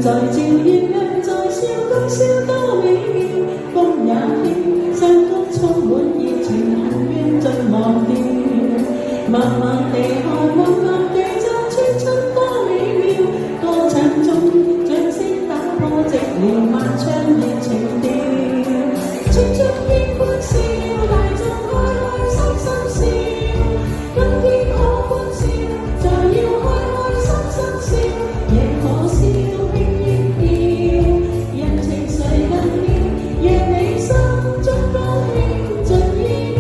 在照，月亮在笑，今宵多美妙。風也飄，山谷充滿熱情，恨怨盡忘掉。慢慢地看，慢慢地奏，青春多美妙。歌唱中，掌聲打破寂寥，漫長熱情調。青春應歡笑，大眾開開心心笑。今天可歡笑，就要開開心心笑。夜可笑，輕輕調，人情誰更妙？讓你心中高興盡意了。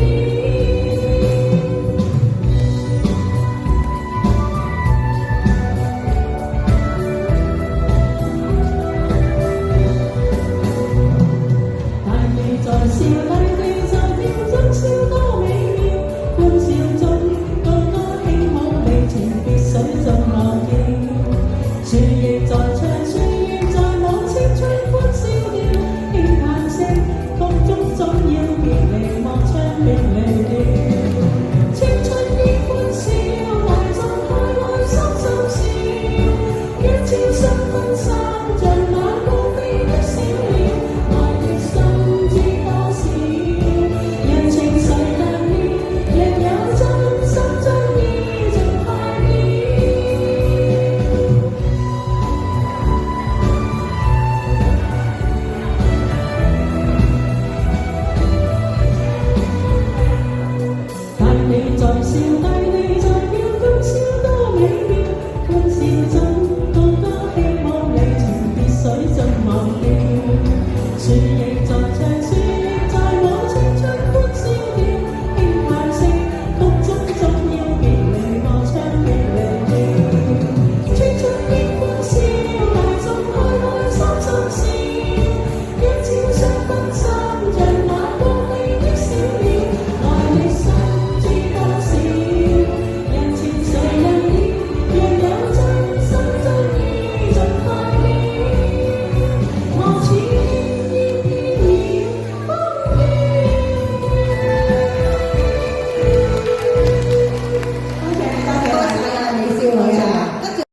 大地在笑，大地在跳，今宵多美妙。歡笑中，個個輕可離情別水盡忘掉。樹葉在唱，樹葉在舞，青春歡笑掉。輕嘆息，曲中總要別離，莫唱別離了。